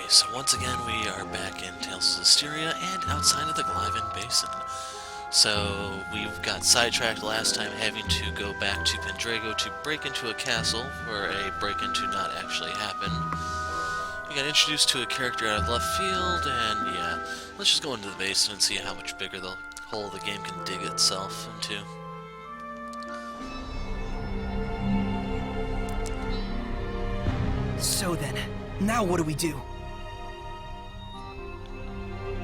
So once again we are back in Tales of Zestiria and outside of the Mayvin Basin. So we've got sidetracked last time having to go back to Pendrago to break into a castle where a break-into not actually happen. We got introduced to a character out of left field, and yeah, let's just go into the basin and see how much bigger the hole the game can dig itself into. So then, now what do we do?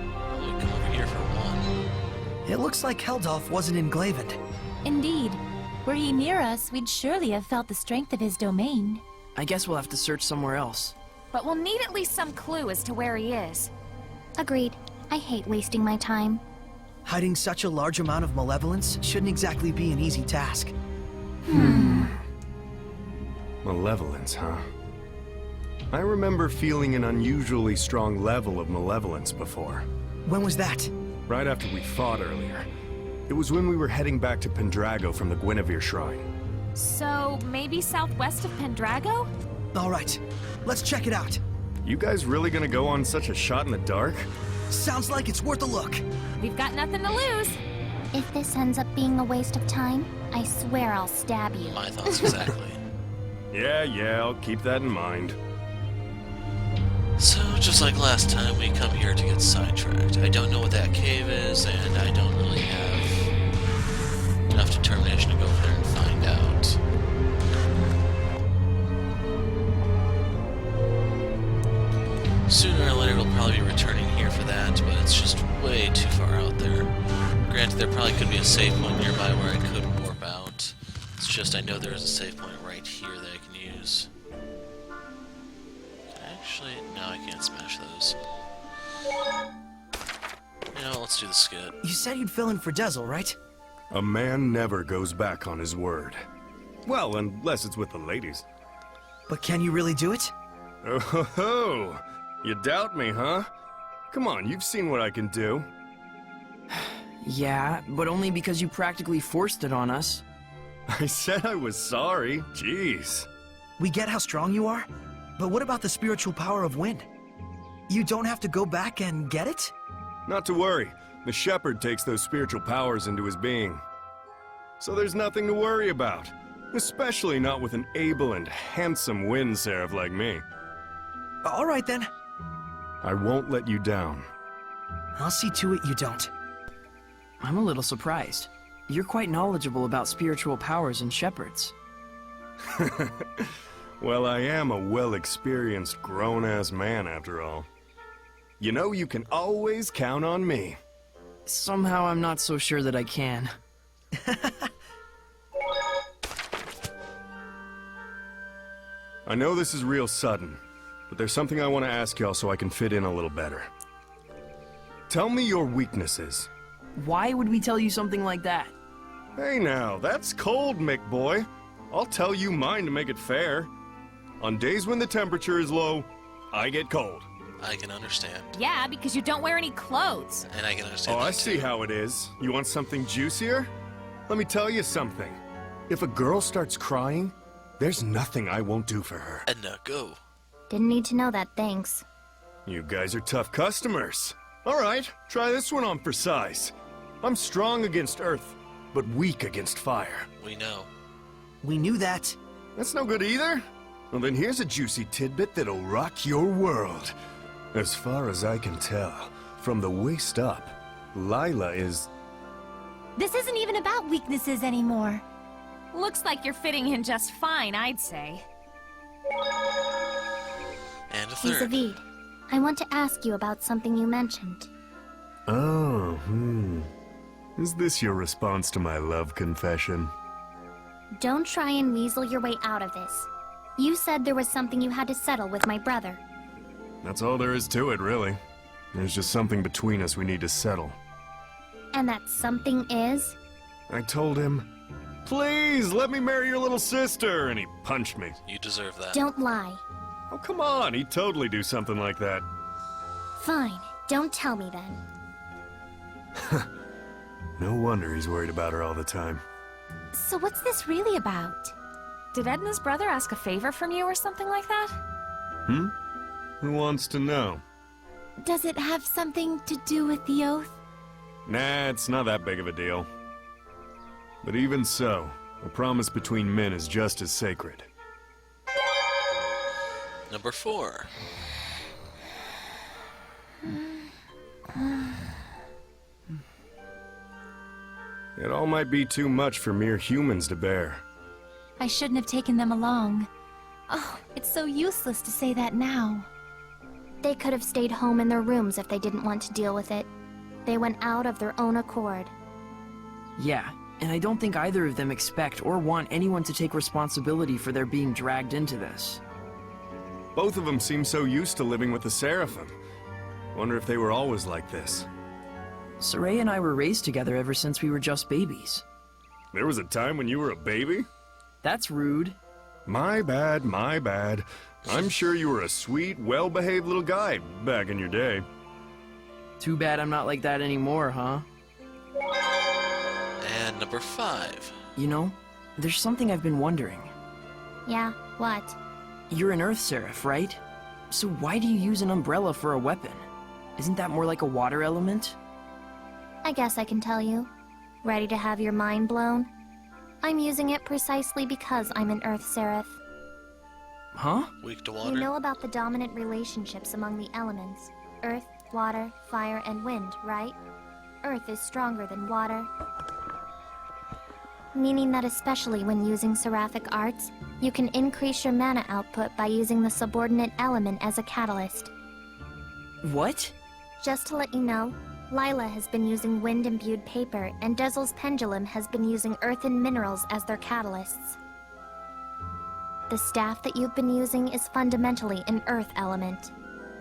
Well, we come over here for one. It looks like Heldolf wasn't in Glavend. Indeed. Were he near us, we'd surely have felt the strength of his domain. I guess we'll have to search somewhere else. But we'll need at least some clue as to where he is. Agreed. I hate wasting my time. Hiding such a large amount of malevolence shouldn't exactly be an easy task. Malevolence, huh? I remember feeling an unusually strong level of malevolence before. When was that? Right after we fought earlier. It was when we were heading back to Pendrago from the Guinevere Shrine. So, maybe southwest of Pendrago? Alright, let's check it out. You guys really gonna go on such a shot in the dark? Sounds like it's worth a look. We've got nothing to lose. If this ends up being a waste of time, I swear I'll stab you. My thoughts exactly. Yeah, I'll keep that in mind. So, just like last time, we come here to get sidetracked. I don't know what that cave is, and I don't really have enough determination to go over there and find out. Sooner or later, we'll probably be returning here for that, but it's just way too far out there. Granted, there probably could be a save point nearby where I could warp out. It's just I know there is a save point right here that I can use. Actually, no, I can't smash those. You know, let's do the skit. You said you'd fill in for Dezel, right? A man never goes back on his word. Well, unless it's with the ladies. But can you really do it? Oh ho ho! You doubt me, huh? Come on, you've seen what I can do. Yeah, but only because you practically forced it on us. I said I was sorry. Jeez. We get how strong you are, but what about the spiritual power of wind? You don't have to go back and get it? Not to worry. The shepherd takes those spiritual powers into his being. So there's nothing to worry about. Especially not with an able and handsome wind seraph like me. Alright then. I won't let you down. I'll see to it you don't. I'm a little surprised. You're quite knowledgeable about spiritual powers and shepherds. Well, I am a well-experienced grown-ass man after all. You know you can always count on me. Somehow I'm not so sure that I can. I know this is real sudden, but there's something I want to ask y'all so I can fit in a little better. Tell me your weaknesses. Why would we tell you something like that? Hey now, that's cold, Mick boy. I'll tell you mine to make it fair. On days when the temperature is low, I get cold. I can understand. Yeah, because you don't wear any clothes. And I can understand Oh, that I see too. how it is. You want something juicier? Let me tell you something. If a girl starts crying, there's nothing I won't do for her. Edna, go. Didn't need to know that, thanks. You guys are tough customers. All right, try this one on for size. I'm strong against earth, but weak against fire. We know. We knew that. That's no good either. Well, then here's a juicy tidbit that'll rock your world. As far as I can tell, from the waist up, Lila is... This isn't even about weaknesses anymore. Looks like you're fitting in just fine, I'd say. And a third. Vis-a-vis, I want to ask you about something you mentioned. Oh, Is this your response to my love confession? Don't try and weasel your way out of this. You said there was something you had to settle with my brother. That's all there is to it, really. There's just something between us we need to settle. And that something is? I told him, please, let me marry your little sister, and he punched me. You deserve that. Don't lie. Oh, come on, he'd totally do something like that. Fine, don't tell me then. No wonder he's worried about her all the time. So what's this really about? Did Edna's brother ask a favor from you or something like that? Who wants to know? Does it have something to do with the oath? Nah, it's not that big of a deal. But even so, a promise between men is just as sacred. Number 4. It all might be too much for mere humans to bear. I shouldn't have taken them along. Oh, it's so useless to say that now. They could have stayed home in their rooms if they didn't want to deal with it. They went out of their own accord. Yeah, and I don't think either of them expect or want anyone to take responsibility for their being dragged into this. Both of them seem so used to living with the Seraphim. Wonder if they were always like this. Soraya and I were raised together ever since we were just babies. There was a time when you were a baby? That's rude. My bad, my bad. I'm sure you were a sweet, well-behaved little guy back in your day. Too bad I'm not like that anymore, huh? And number 5. You know, there's something I've been wondering. Yeah, what? You're an Earth Seraph, right? So why do you use an umbrella for a weapon? Isn't that more like a water element? I guess I can tell you. Ready to have your mind blown? I'm using it precisely because I'm an Earth Seraph. Huh? Weak to You water. know about the dominant relationships among the elements. Earth, water, fire, and wind, right? Earth is stronger than water. Meaning that especially when using seraphic arts, you can increase your mana output by using the subordinate element as a catalyst. What? Just to let you know, Lila has been using wind-imbued paper, and Dezel's pendulum has been using earthen minerals as their catalysts. The staff that you've been using is fundamentally an earth element.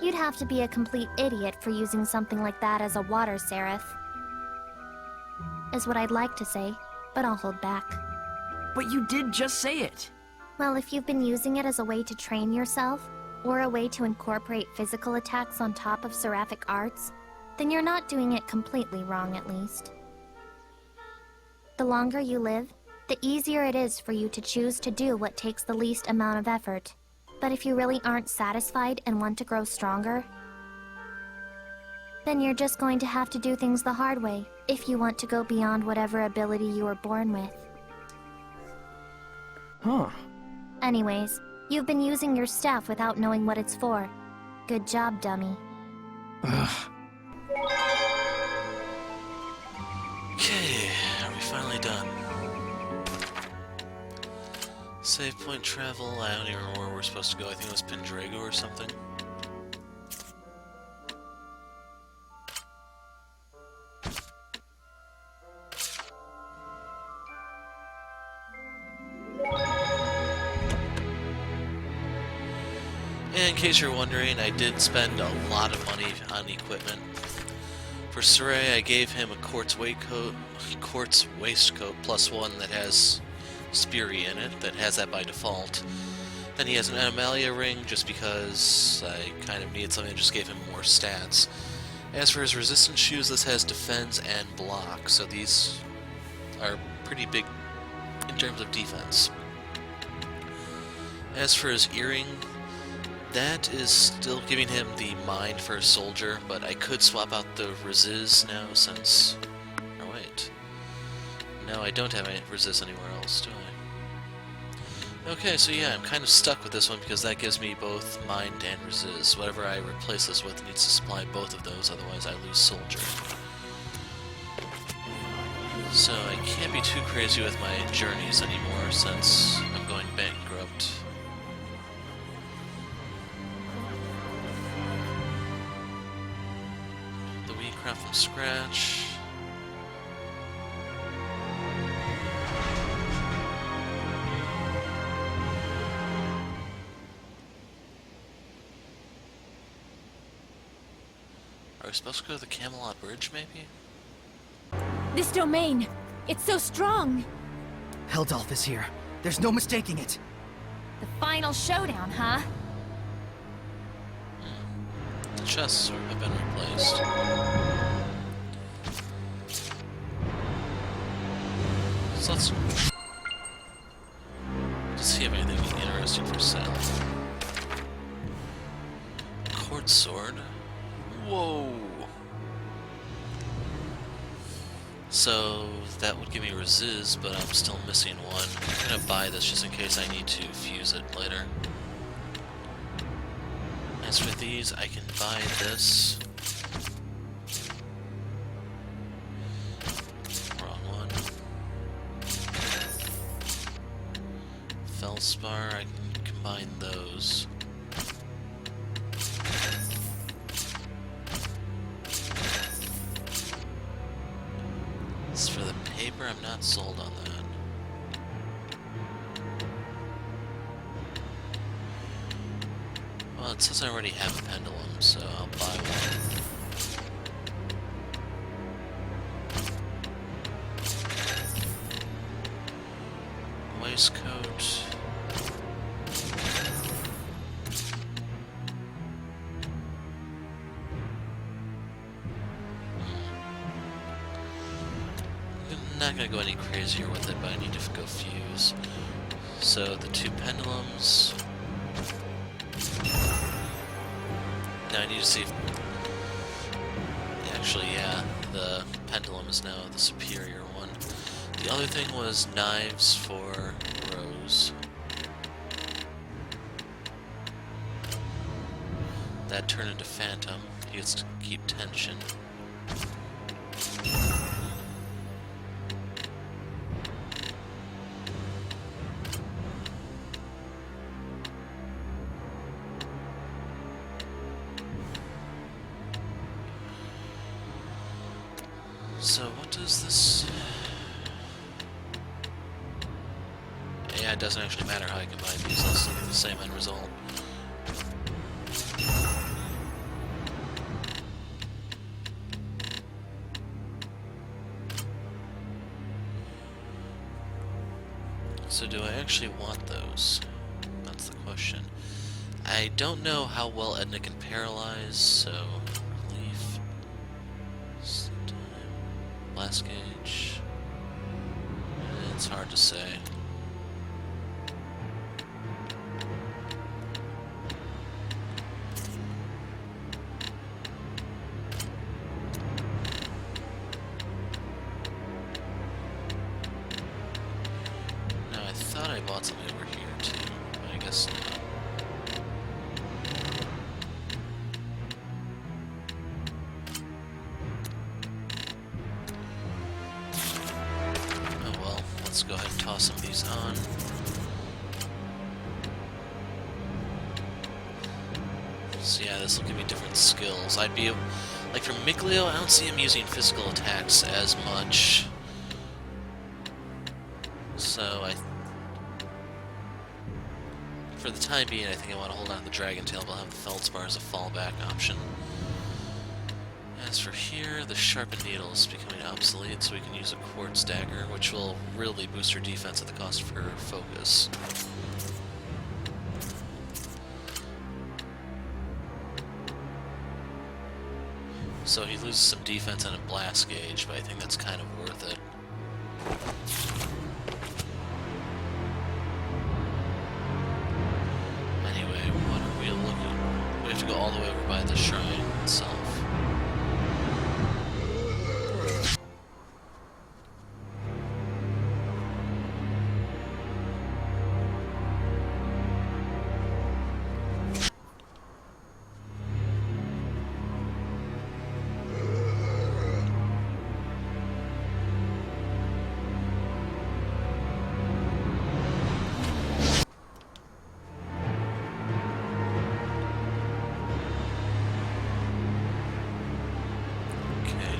You'd have to be a complete idiot for using something like that as a water seraph. Is what I'd like to say, but I'll hold back. But you did just say it! Well, if you've been using it as a way to train yourself, or a way to incorporate physical attacks on top of seraphic arts, then you're not doing it completely wrong, at least. The longer you live, the easier it is for you to choose to do what takes the least amount of effort. But if you really aren't satisfied and want to grow stronger, then you're just going to have to do things the hard way if you want to go beyond whatever ability you were born with. Huh. Anyways, you've been using your staff without knowing what it's for. Good job, dummy. Ugh. Okay, are we finally done? Save point travel. I don't even remember where we're supposed to go. I think it was Pendrago or something. And in case you're wondering, I did spend a lot of money on equipment. For Soraya, I gave him a quartz waistcoat +1 that has Vesperia in it, that has that by default. Then he has an Animalia ring just because I kind of needed something that just gave him more stats. As for his resistance shoes, this has defense and block, so these are pretty big in terms of defense. As for his earring, that is still giving him the mind for a soldier, but I could swap out the resist now since... Oh wait. No, I don't have any resist anywhere else, do I? Okay, so yeah, I'm kind of stuck with this one because that gives me both mind and resist. Whatever I replace this with needs to supply both of those, otherwise I lose soldier. So I can't be too crazy with my journeys anymore since I'm going bankrupt. The wheat craft from scratch. Are we supposed to go to the Camelot Bridge, maybe? This domain! It's so strong! Heldolf is here. There's no mistaking it. The final showdown, huh? The chests have been replaced. So let's see if anything interesting for sale. short sword. Whoa! So that would give me resist, but I'm still missing one. I'm gonna buy this just in case I need to fuse it later. As for these, I can buy this. Wrong one. Feldspar, I can combine those. As for the paper, I'm not sold on that. Well, it says I already have a pendulum, so I'll buy one. Waistcoat. I'm not gonna go any crazier with it, but I need to go fuse. So the two pendulums. Now I need to see if... Actually, yeah, the pendulum is now the superior one. The other thing was knives for Rose. That turned into Phantom. He gets to keep tension. So what does this... Yeah, it doesn't actually matter how I combine these, I'll still get the same end result. So do I actually want those? That's the question. I don't know how well Edna can paralyze, so... Relief... Blast gauge... It's hard to say. Now, I thought I bought something over here too, but I guess not. Oh well, let's go ahead and toss some of these on. So yeah, this will give me different skills. I'd be... Like for Miglio, I don't see him using physical attacks as much. So for the time being, I think I want to hold on to the Dragon Tail, but I'll have the Feldspar as a fallback option. As for here, the Sharpened Needle is becoming obsolete, so we can use a Quartz Dagger, which will really boost her defense at the cost of her focus. So he loses some defense and a blast gauge, but I think that's kind of worth it. Anyway, what are we looking? We have to go all the way over by the shrine itself.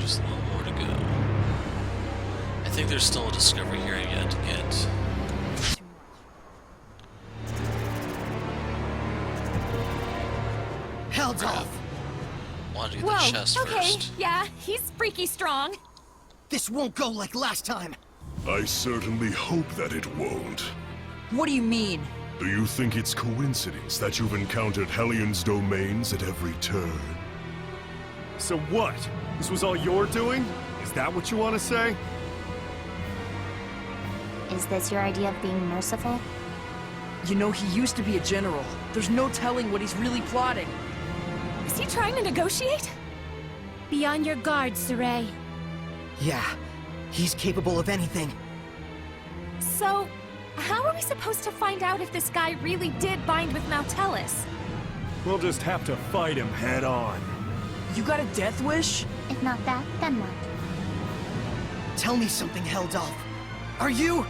Just a little more to go. I think there's still a discovery here yet to get. Held off! Wanted to get Whoa, the chest okay, first. yeah, he's freaky strong. This won't go like last time. I certainly hope that it won't. What do you mean? Do you think it's coincidence that you've encountered Hellion's domains at every turn? So what? This was all your doing? Is that what you want to say? Is this your idea of being merciful? You know, he used to be a general. There's no telling what he's really plotting. Is he trying to negotiate? Be on your guard, Saray. Yeah, he's capable of anything. So, how are we supposed to find out if this guy really did bind with Nautilus? We'll just have to fight him head on. You got a death wish? If not that, then what? Tell me something, Heldolf. Are you...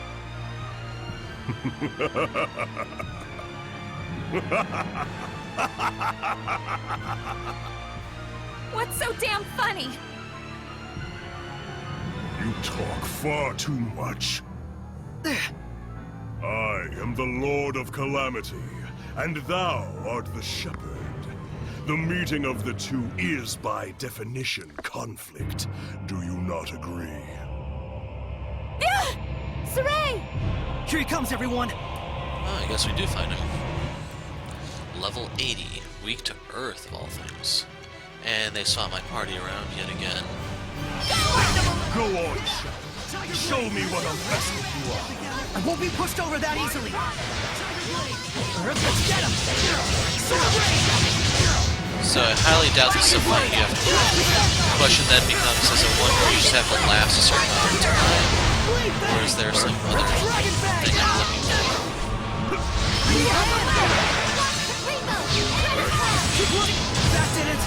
What's so damn funny? You talk far too much. I am the Lord of Calamity, and thou art the Shepherd. The meeting of the two is, by definition, conflict. Do you not agree? Saray! Here he comes, everyone! Oh, I guess we do find him. Level 80, weak to Earth of all things. And they swap my party around yet again. Go on, Shepherd. Show me what a vessel you are. I won't be pushed over that easily! Let's get him! So I highly doubt this is a fight you have to do. The question then becomes, is it one where you just have to last a certain amount of time? Or is there some other thing I'm looking for? That did it!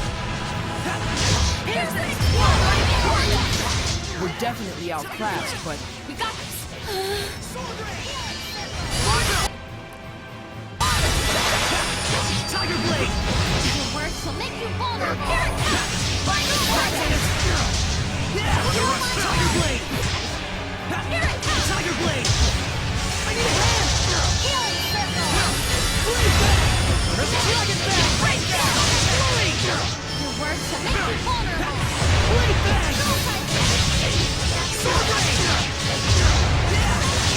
We're definitely outclassed, but We got this! Tiger Blade! Your words will make you vulnerable. Tiger Blade! Tiger Blade! I need a hand! Dragon Bang! Your words will make you vulnerable. Blade Bang! Sword Blade!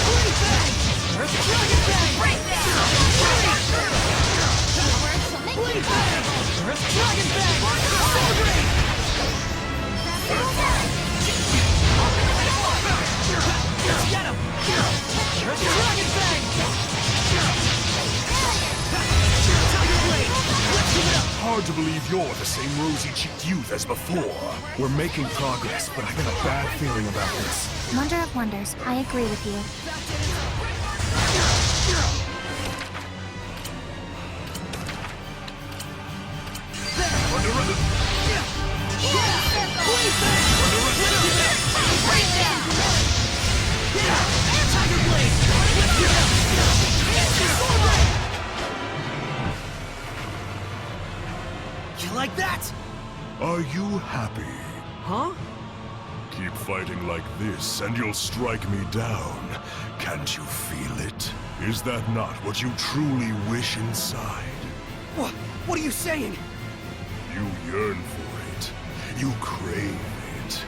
Blade Bang! Dragon Bang! Your words will make you Blade Bang! vulnerable. Dragon Bang! Sword Blade! Let's get him! Dragon Bang! Tiger Blade! Let's give it up! Hard to believe you're the same rosy-cheeked youth as before. We're making progress, but I got a bad feeling about this. Wonder of wonders, I agree with you. Tiger Blade! Let's get him! You like that? Are you happy? huh? Keep fighting like this, and you'll strike me down. Can't you feel it? Is that not what you truly wish inside? What are you saying? You yearn for it. You crave it.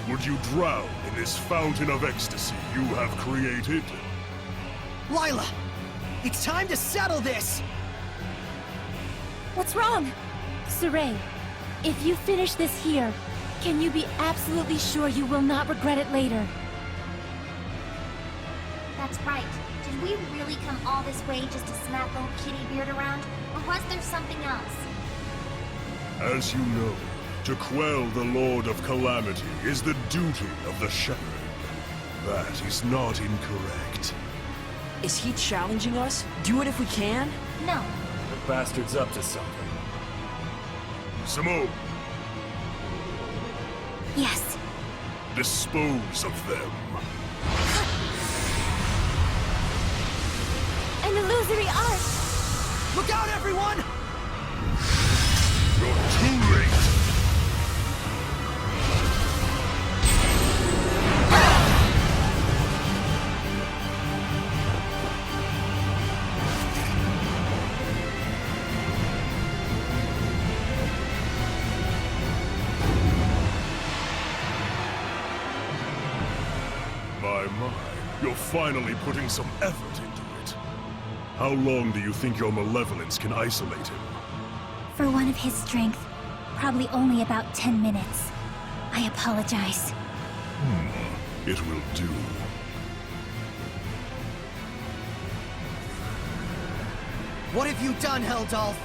Would you drown in this fountain of ecstasy you have created? Lila! It's time to settle this! What's wrong? Saray, if you finish this here, can you be absolutely sure you will not regret it later? That's right. Did we really come all this way just to smack old Kitty Beard around? Or was there something else? As you know, to quell the Lord of Calamity is the duty of the Shepherd. That is not incorrect. Is he challenging us? Do it if we can? No. The bastard's up to something. Simone, Yes. dispose of them. An illusory art! Look out, everyone! You're too late. My, you're finally putting some effort into it. How long do you think your malevolence can isolate him? For one of his strength, probably only about 10 minutes. I apologize. It will do. What have you done, Heldolf?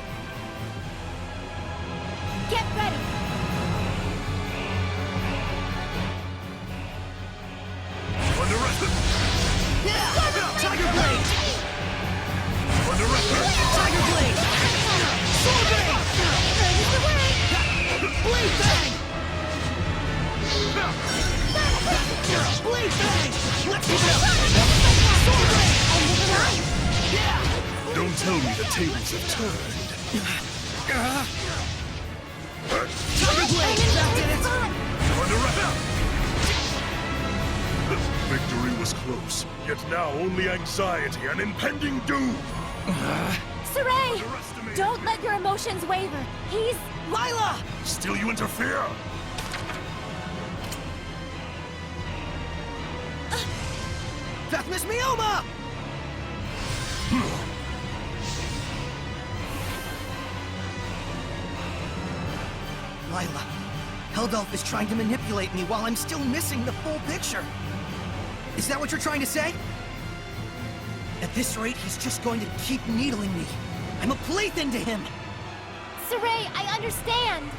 Get ready! Under arrest! Tiger Blade! Under arrest! Tiger Blade! Sword Blade! Blade Bang! Blade Bang! Let's go! Sword Blade! End of the line! Yeah! Don't tell me the tables have turned. Tiger Blade! That did it! Under arrest! Victory was close, yet now only anxiety and impending doom. Saray! Underestimated Don't me. let your emotions waver. He's... Lila! Still you interfere? Death Miss Mioma! Lila, Heldolf is trying to manipulate me while I'm still missing the full picture. Is that what you're trying to say? At this rate, he's just going to keep needling me. I'm a plaything to him. Saray, I understand.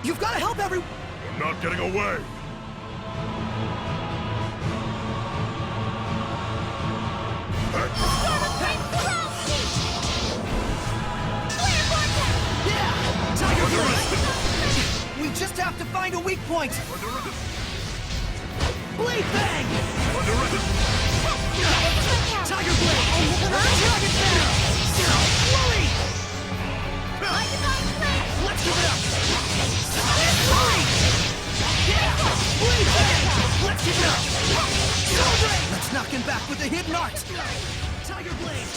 You've got to help everyone. I'm not getting away. Yeah! Tiger Blade! We just have to find a weak point. Under arrest! Blade Bang! Under arrest! Tiger Blade! Dragon Bang! Flurry! Let's give it up! Flurry! Yeah! Blade Bang! Let's give it up! Celebrate! Let's knock him back with a hidden art! Tiger Blade!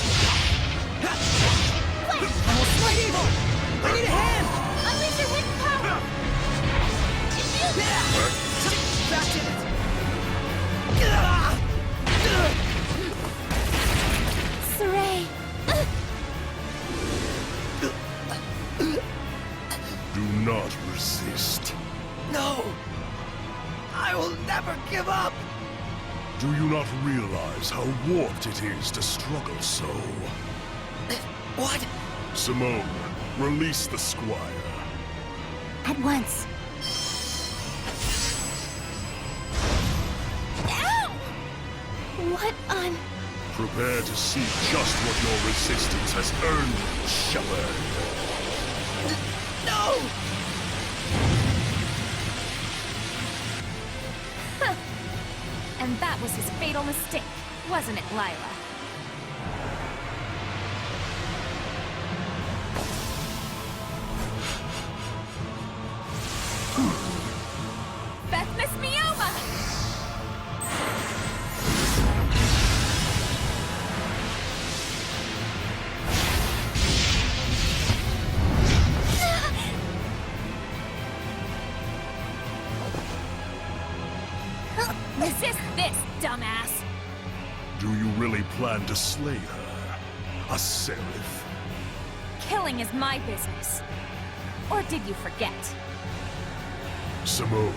Almost Slight Evil! I need a hand! Unleash your hidden power! Yeah! That did it! Saray! Do not resist. No! I will never give up! Do you not realize how warped it is to struggle so? What? Simone, release the squire. At once. Ow! What on... Prepare to see just what your resistance has earned you, Shepherd. No! And that was his fatal mistake, wasn't it, Lila? Miss Mioma! Resist this, dumbass! Do you really plan to slay her? A seraph? Killing is my business. Or did you forget? Simone,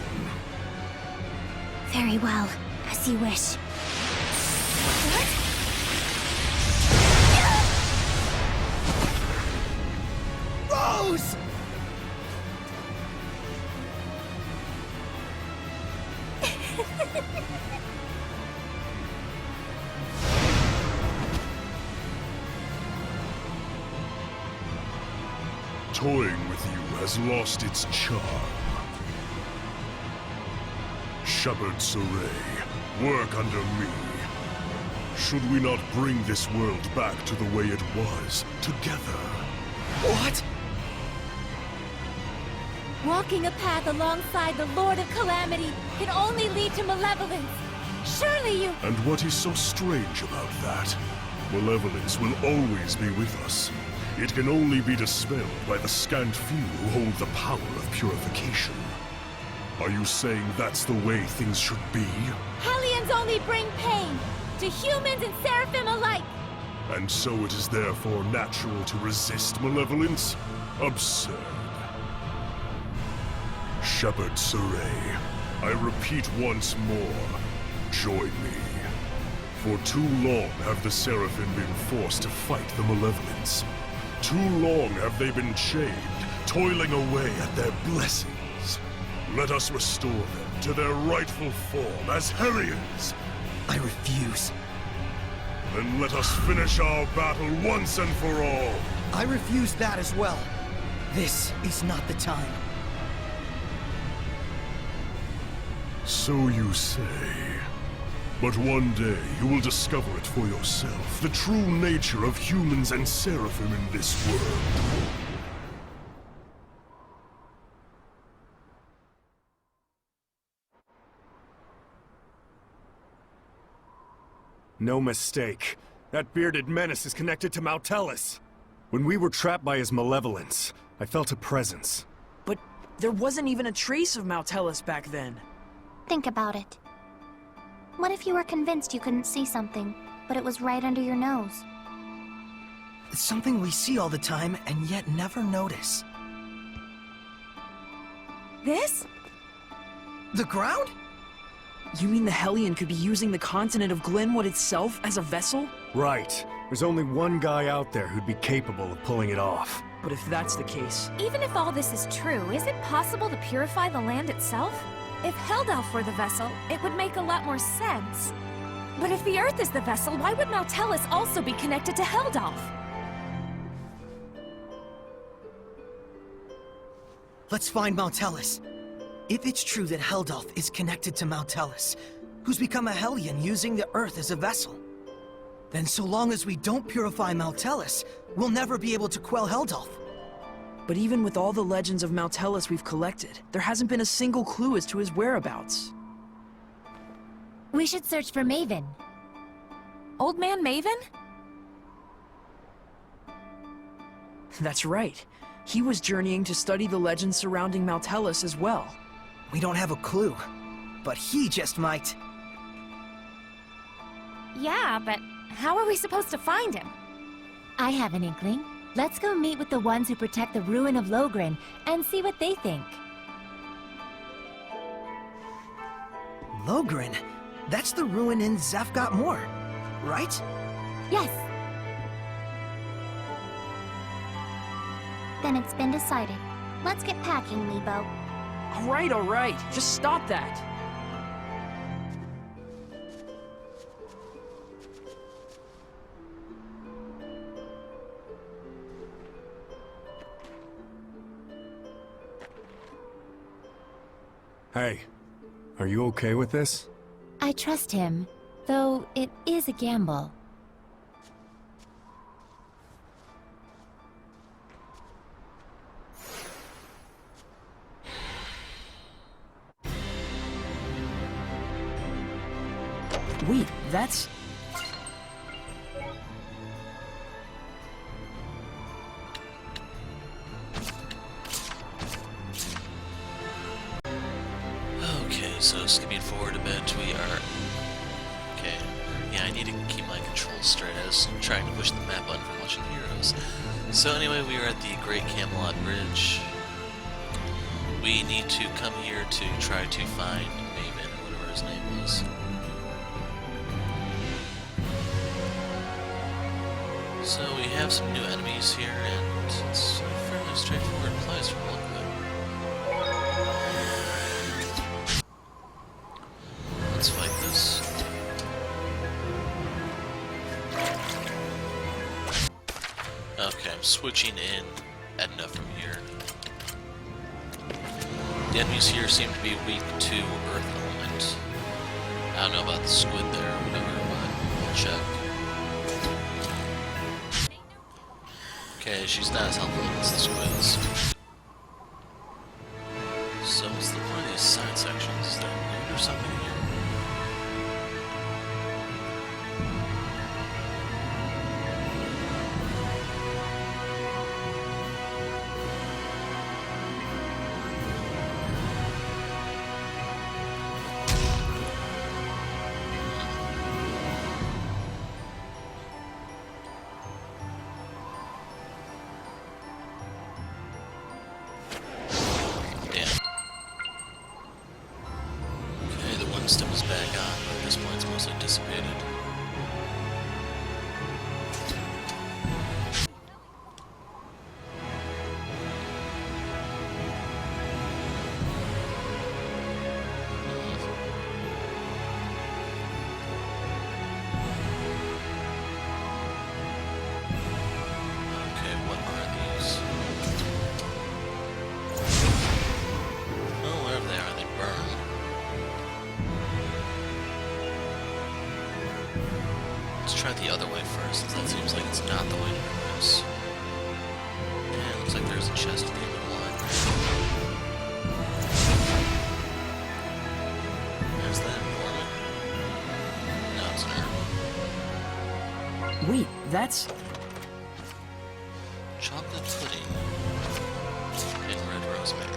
Very well, as you wish. Rose! toying with you has lost its charm. Shepherd Saray, work under me. Should we not bring this world back to the way it was, together? What? Walking a path alongside the Lord of Calamity can only lead to malevolence. Surely you... And what is so strange about that? Malevolence will always be with us. It can only be dispelled by the scant few who hold the power of purification. Are you saying that's the way things should be? Hellions only bring pain to humans and seraphim alike. And so it is therefore natural to resist malevolence? Absurd. Shepherd Saray, I repeat once more, join me. For too long have the Seraphim been forced to fight the malevolence. Too long have they been chained, toiling away at their blessings. Let us restore them to their rightful form as Hellions. I refuse. Then let us finish our battle once and for all. I refuse that as well. This is not the time. So you say. But one day you will discover it for yourself, the true nature of humans and Seraphim in this world. No mistake. That bearded menace is connected to Mautellus. When we were trapped by his malevolence, I felt a presence. But there wasn't even a trace of Mautellus back then. Think about it. What if you were convinced you couldn't see something, but it was right under your nose? It's something we see all the time and yet never notice. This? The ground? You mean the Hellion could be using the continent of Glenwood itself as a vessel? Right. There's only one guy out there who'd be capable of pulling it off. But if that's the case... Even if all this is true, is it possible to purify the land itself? If Heldelf were the vessel, it would make a lot more sense. But if the Earth is the vessel, why would Mautellus also be connected to Heldelf? Let's find Mautellus. If it's true that Heldelf is connected to Mautellus, who's become a Hellion using the Earth as a vessel, then so long as we don't purify Mautellus, we'll never be able to quell Heldelf. But even with all the legends of Mautellus we've collected, there hasn't been a single clue as to his whereabouts. We should search for Mayvin. Old Man Mayvin? That's right. He was journeying to study the legends surrounding Mautellus as well. We don't have a clue, but he just might. Yeah, but how are we supposed to find him? I have an inkling. Let's go meet with the ones who protect the ruin of Logren and see what they think. Logren? That's the ruin in Zefgot Moor, right? Yes. Then it's been decided. Let's get packing, Meebo. All right. Just stop that. Hey, are you okay with this? I trust him, though it is a gamble. Wait, that's... Okay, so skipping forward a bit, we are... Okay, yeah, I need to keep my controls straight. I was trying to push the map button for watching Heroes. So anyway, we are at the Great Camelot Bridge. We need to come here to try to find Mayvin, or whatever his name was. So we have some new enemies here, and it's a fairly straightforward place from the look of it. Let's fight this. Okay, I'm switching in Edna from here. The enemies here seem to be weak to Earth Element. I don't know about the squid there or whatever, but we'll check. Okay, she's not as helpful against the squids. So what's the point of these side sections? Is there loot or something here? Stem is back on, but at this point it's mostly dissipated. since that seems like it's not the way to progress. And looks like there's a chest at the end of the line. Is that an ornament? No, it's an herb. Wait, that's... Chocolate pudding and red rosemary.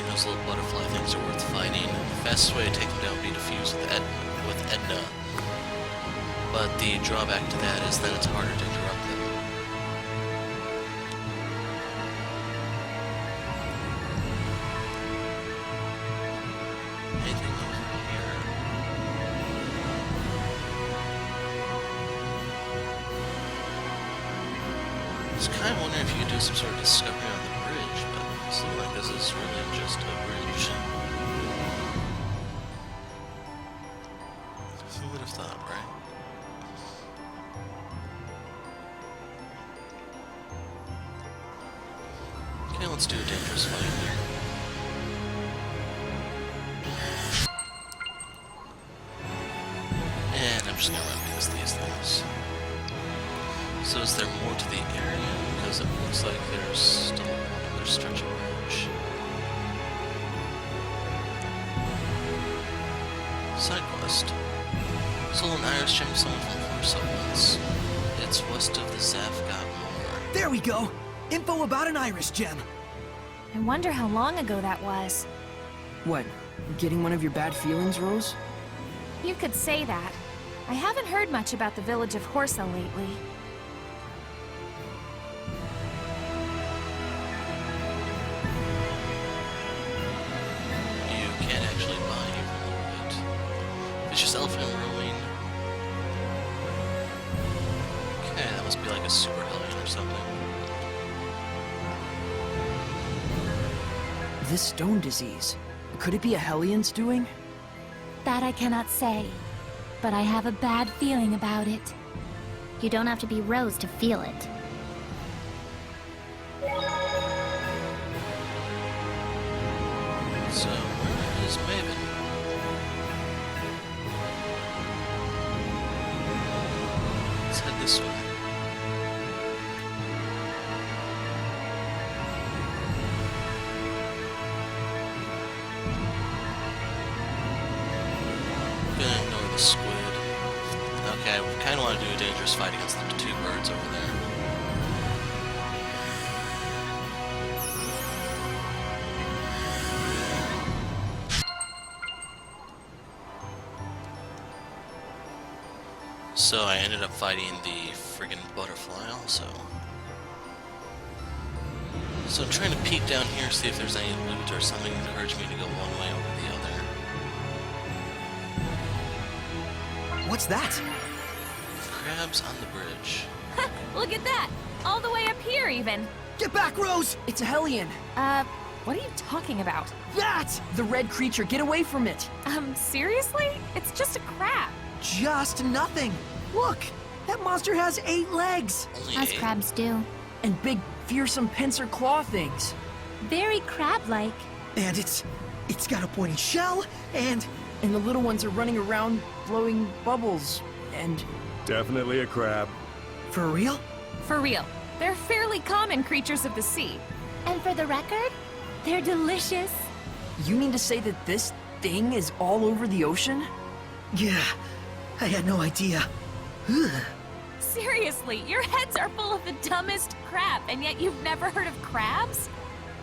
Those little butterfly things are worth fighting. The fastest way to take them down would be to fuse with Edna. But the drawback to that is that it's harder to interrupt them. Anything over here? I was kind of wondering if you could do some sort of discovery on the bridge, but it seems like this is really just a bridge. Who would have thought, right? Okay, let's do a dangerous fight here. And I'm just gonna run past these things. So is there more to the area? Because it looks like there's still another stretch of bridge. Side quest. Sold an Irish gem to someone from Corso once. It's west of the Zafgot Moor. There we go! Info about an iris gem! I wonder how long ago that was. What? Getting one of your bad feelings, Rose? You could say that. I haven't heard much about the village of Horsa lately. You can't actually buy even a little bit. It's just elephant roaming. Okay, that must be like a super hellion or something. This stone disease. Could it be a Hellions doing? That I cannot say, but I have a bad feeling about it. You don't have to be Rose to feel it. So, where is Mayvin? Let's head this way. Gonna ignore the squid. Okay, I kinda wanna do a dangerous fight against the two birds over there. So I ended up fighting the friggin' butterfly also. So I'm trying to peek down here, see if there's any loot or something to encourage me to go one way over the other. What's that? Crabs on the bridge. Look at that! All the way up here, even! Get back, Rose! It's a Hellion! What are you talking about? That! The red creature, get away from it! Seriously? It's just a crab. Just nothing! Look! That monster has 8 legs! Only As 8? crabs do. And big, fearsome pincer claw things. Very crab-like. And it's got a pointy shell, and And the little ones are running around blowing bubbles. And Definitely a crab. for real? For real. They're fairly common creatures of the sea. And for the record, they're delicious. you mean to say that this thing is all over the ocean? Yeah, I had no idea. Ugh. Seriously, your heads are full of the dumbest crap, and yet you've never heard of crabs?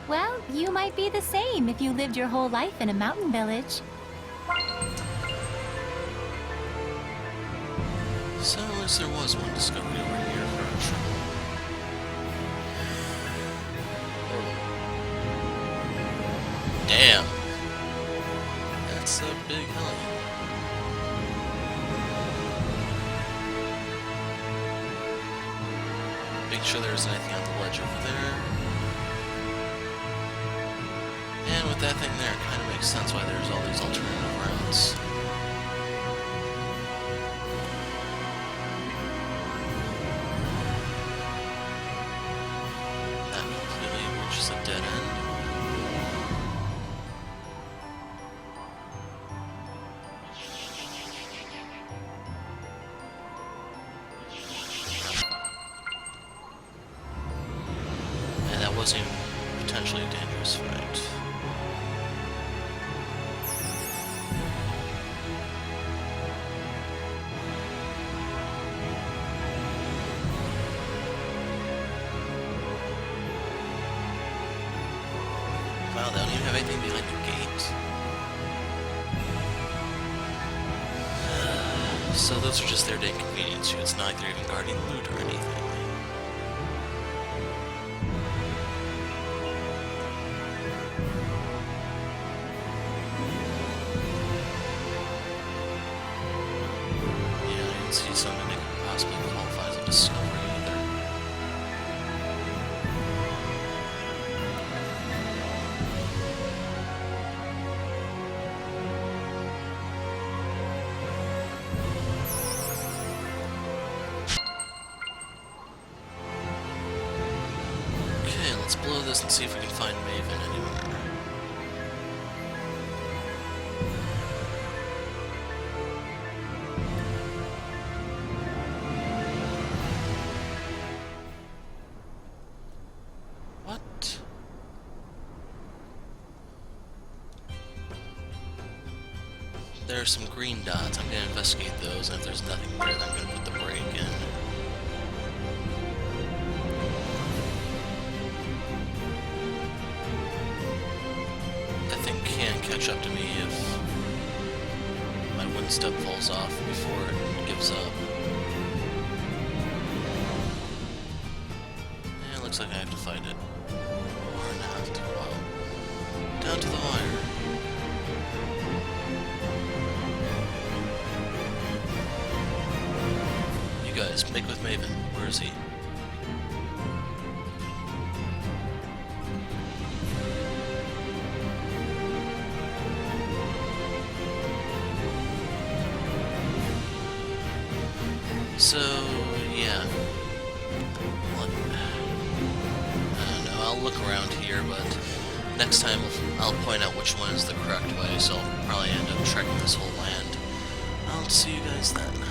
Well, you might be the same if you lived your whole life in a mountain village. So at least there was one discovery over here for a trouble. Damn! That's a big hellion. Make sure there isn't anything on the ledge over there. And with that thing there, it kind of makes sense why there's all these alternative routes. dead end. And that was a potentially dangerous fight. Wow, they don't even have anything behind the gate. So those are just there to inconvenience you. It's not like they're even guarding loot or anything. Yeah, I didn't see something that could possibly qualify as a discovery either. Okay, let's blow this and see if we can find Mayvin anywhere. What? There are some green dots. I'm gonna investigate those, and if there's nothing there, then I'm gonna put the break in. That thing can catch up to me if my one step falls off before it gives up. Yeah, it looks like I have to fight it. Or not. Well, down to the wire. You guys, make with Mayvin. Where is he? So, yeah. What? I don't know, I'll look around here, but next time I'll point out which one is the correct way, so I'll probably end up trekking this whole land. I'll see you guys then.